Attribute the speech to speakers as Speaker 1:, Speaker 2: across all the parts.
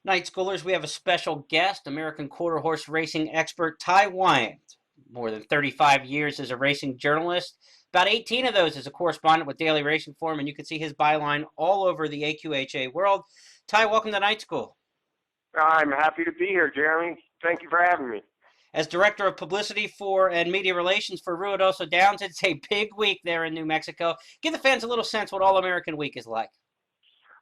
Speaker 1: Night Schoolers, we have a special guest, American quarter horse racing expert Ty Wyant. More than 35 years as a racing journalist, about 18 of those as a correspondent with Daily Racing Form, and you can see his byline all over the AQHA world. Ty, welcome to Night School.
Speaker 2: I'm happy to be here, Jeremy. Thank you for having me.
Speaker 1: As Director of Publicity for and Media Relations for Ruidoso Downs, it's a big week there in New Mexico. Give the fans a little sense what All-American Week is like.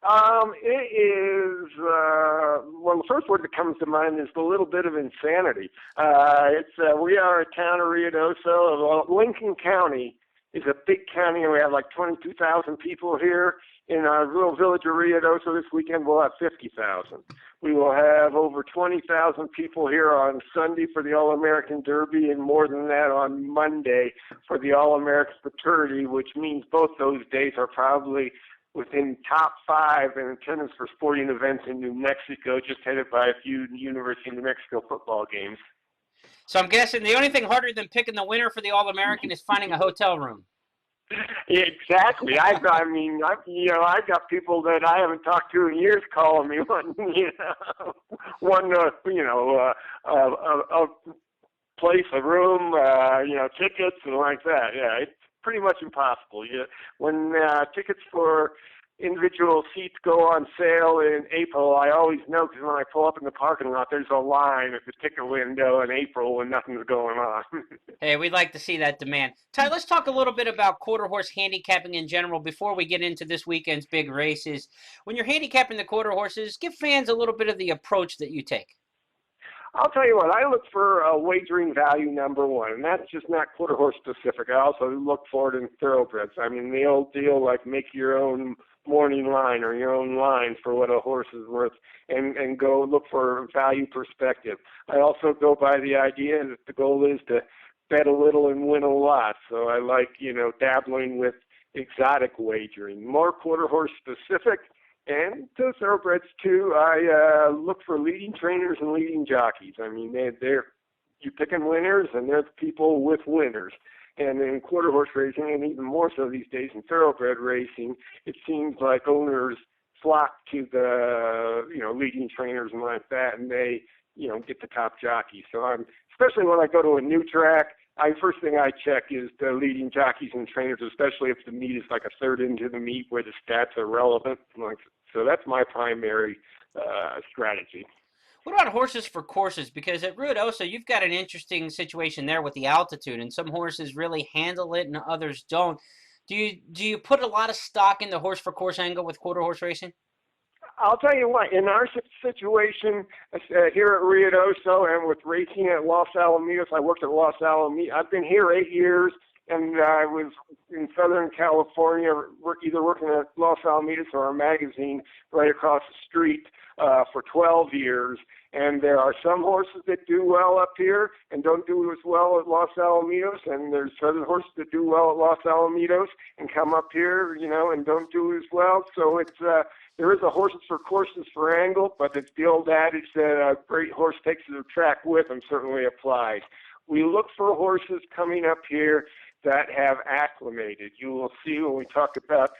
Speaker 2: It is, well, the first word that comes to mind is a little bit of insanity. We are a town of Ruidoso. Lincoln County is a big county, and we have like 22,000 people here. In our little village of Ruidoso this weekend, we'll have 50,000. We will have over 20,000 people here on Sunday for the All-American Derby, and more than that on Monday for the All-American Fraternity, which means both those days are probably within top 5 in attendance for sporting events in New Mexico, just headed by a few University of New Mexico football games.
Speaker 1: So I'm guessing the only thing harder than picking the winner for the All-American is finding a hotel room.
Speaker 2: Exactly. I've got people that I haven't talked to in years calling me a place, a room, tickets and like that. Yeah, it's pretty much impossible. When tickets for individual seats go on sale in April, I always know because when I pull up in the parking lot, there's a line at the ticket window in April when nothing's going on.
Speaker 1: Hey, we'd like to see that demand. Ty, let's talk a little bit about quarter horse handicapping in general before we get into this weekend's big races. When you're handicapping the quarter horses, give fans a little bit of the approach that you take.
Speaker 2: I'll tell you what, I look for wagering value number one, and that's just not quarter horse specific. I also look for it in thoroughbreds. I mean, the old deal like make your own morning line or your own line for what a horse is worth and go look for value perspective. I also go by the idea that the goal is to bet a little and win a lot. So I like, dabbling with exotic wagering, more quarter horse specific. And to thoroughbreds too, I look for leading trainers and leading jockeys. I mean, you're picking winners, and they're the people with winners. And in quarter horse racing, and even more so these days in thoroughbred racing, it seems like owners flock to the leading trainers and like that, and they get the top jockeys. So especially when I go to a new track, first thing I check is the leading jockeys and trainers, especially if the meet is like a third into the meet where the stats are relevant. So that's my primary strategy.
Speaker 1: What about horses for courses? Because at Ruidoso, you've got an interesting situation there with the altitude, and some horses really handle it and others don't. Do you put a lot of stock in the horse for course angle with quarter horse racing?
Speaker 2: I'll tell you what, in our situation here at Ruidoso and with racing at Los Alamitos, I worked at Los Alamitos. I've been here 8 years, and I was in Southern California, either working at Los Alamitos or a magazine right across the street for 12 years. And there are some horses that do well up here and don't do as well at Los Alamitos, and there's other horses that do well at Los Alamitos and come up here, and don't do as well. So it's there is a horses for courses for angle, but it's the old adage that a great horse takes the track with him certainly applies. We look for horses coming up here that have acclimated. You will see when we talk about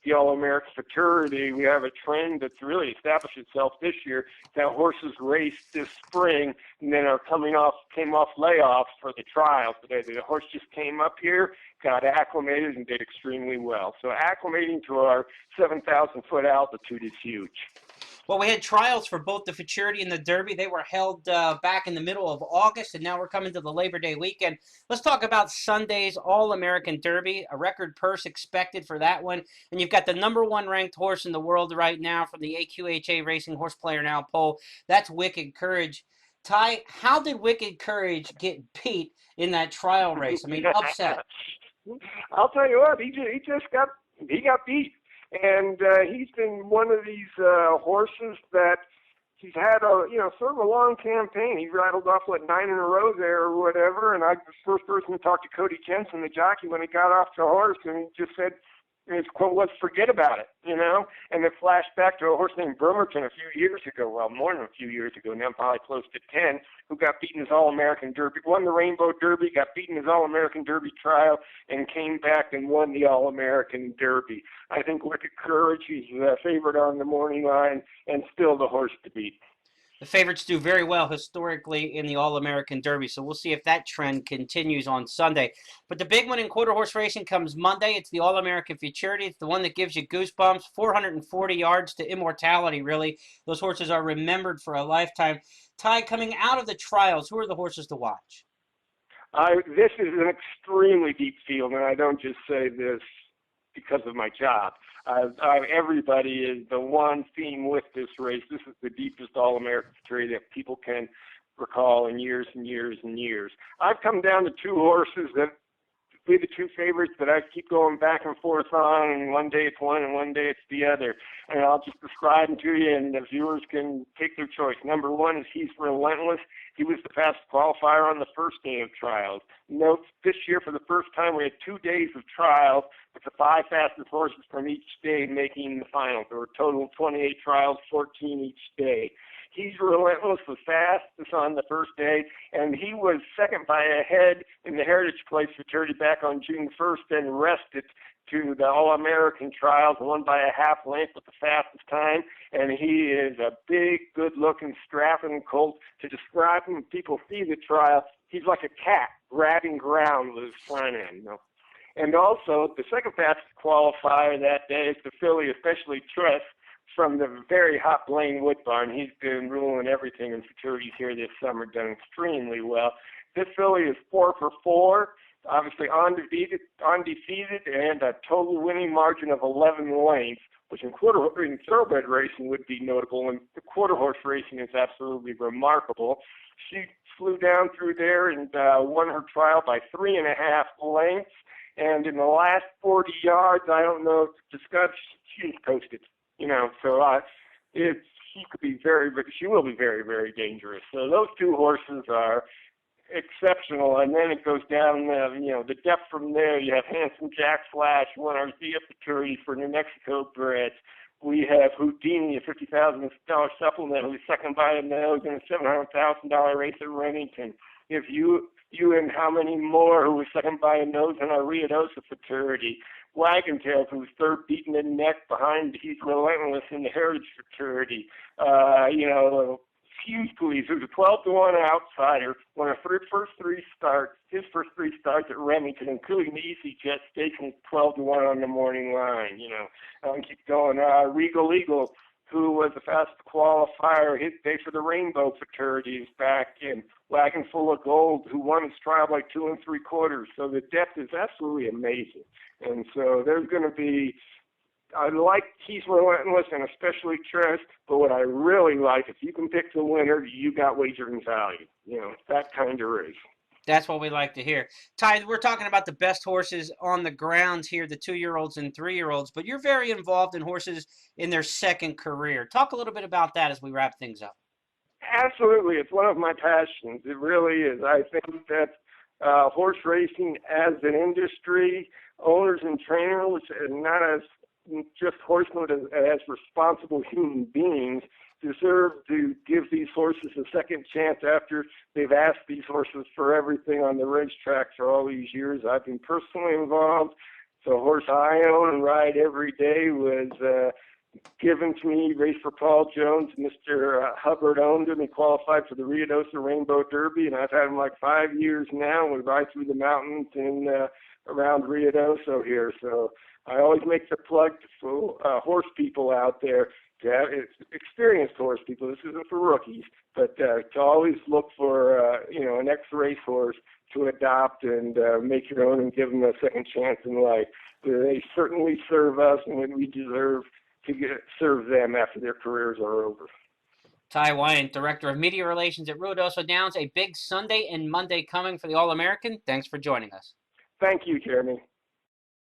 Speaker 2: the All-American Futurity, we have a trend that's really established itself this year that horses raced this spring and then came off layoffs for the trials. The horse just came up here, got acclimated, and did extremely well. So acclimating to our 7,000-foot altitude is huge.
Speaker 1: Well, we had trials for both the Futurity and the Derby. They were held back in the middle of August, and now we're coming to the Labor Day weekend. Let's talk about Sunday's All-American Derby, a record purse expected for that one. And you've got the #1 ranked horse in the world right now from the AQHA Racing Horse Player Now poll. That's Wicked Courage. Ty, how did Wicked Courage get beat in that trial race? I mean, upset.
Speaker 2: I'll tell you what, he got beat. And he's been one of these horses that he's had sort of a long campaign. He rattled off 9 in a row there or whatever. And I was the first person to talk to Cody Jensen, the jockey, when he got off the horse, and he just said, his quote was, "Forget about it," And it flashed back to a horse named Bremerton a few years ago, well, more than a few years ago now, probably close to 10, who got beaten his All-American Derby, won the Rainbow Derby, got beaten his All-American Derby trial, and came back and won the All-American Derby. I think Wicked Courage, he's a favorite on the morning line, and still the horse to beat.
Speaker 1: The favorites do very well historically in the All-American Derby, so we'll see if that trend continues on Sunday. But the big one in quarter horse racing comes Monday. It's the All-American Futurity. It's the one that gives you goosebumps. 440 yards to immortality, really. Those horses are remembered for a lifetime. Ty, coming out of the trials, who are the horses to watch?
Speaker 2: This is an extremely deep field, and I don't just say this because of my job. Everybody is the one theme with this race. This is the deepest All-American Futurity that people can recall in years and years and years. I've come down to two horses that be the two favorites that I keep going back and forth on, and one day it's one and one day it's the other. And I'll just describe them to you, and the viewers can take their choice. Number one is He's Relentless. He was the fastest qualifier on the first day of trials. Note, this year for the first time we had 2 days of trials with the 5 fastest horses from each day making the finals. There were a total of 28 trials, 14 each day. He's Relentless was fastest on the first day, and he was second by a head in the Heritage Place Futurity back on June 1st, then rested to the All-American trials, won by a half length with the fastest time, and he is a big, good-looking, strapping colt. To describe him, when people see the trial, he's like a cat grabbing ground with his front end, you know. And also, the second fastest qualifier that day is the filly, especially Tress, from the very hot Blaine Wood Barn. He's been ruling everything in futurities here this summer, done extremely well. This filly is 4 for 4, obviously undefeated, and a total winning margin of 11 lengths, which in thoroughbred racing would be notable, and the quarter horse racing is absolutely remarkable. She flew down through there and won her trial by 3.5 lengths, and in the last 40 yards, I don't know to describe, she's coasted. You know, so she could be she will be very, very dangerous. So those two horses are exceptional, and then it goes down, the depth from there. You have Handsome Jack Flash, won our Zia Futurity for New Mexico bred. We have Houdini, a $50,000 supplement, who's second by a nose in a $700,000 race at Remington. If you and how many more who was second by a nose in our RUIDOSO'S Futurity. Wagon Tails, who was third beating the neck behind He's Relentless in the Heritage Futurity. Fuse Police, who's a 12-1 outsider, won his first three starts at Remington, including the EasyJet Stakes, and 12-1 on the morning line. Keep going. Regal Eagle, who was the fastest qualifier his day for the Rainbow Futurities back in. Wagon Full of Gold, who won his trial by 2 3/4. So the depth is absolutely amazing. And so there's going to be, I like He's Relentless and especially Tress, but what I really like, if you can pick the winner, you got wagering value. That kind of race.
Speaker 1: That's what we like to hear. Ty, we're talking about the best horses on the grounds here, the 2-year-olds and 3-year-olds, but you're very involved in horses in their second career. Talk a little bit about that as we wrap things up. Absolutely. It's one of my passions. It really is. I think that horse racing as an industry, owners and trainers, and not as just horsemen, as responsible human beings, deserve to give these horses a second chance after they've asked these horses for everything on the racetrack for all these years. I've been personally involved. The horse I own and ride every day was given to me, raced for Paul Jones. Mr. Hubbard owned him and qualified for the RUIDOSO'S Rainbow Derby, and I've had him like 5 years now. We ride through the mountains and around RUIDOSO here. So I always make the plug for horse people out there, to have experienced horse people. This isn't for rookies, but to always look for an ex-race horse to adopt and make your own and give them a second chance in life. They certainly serve us, and we deserve to serve them after their careers are over. Ty Wyant, Director of Media Relations at Ruidoso Downs. A big Sunday and Monday coming for the All-American. Thanks for joining us. Thank you, Jeremy.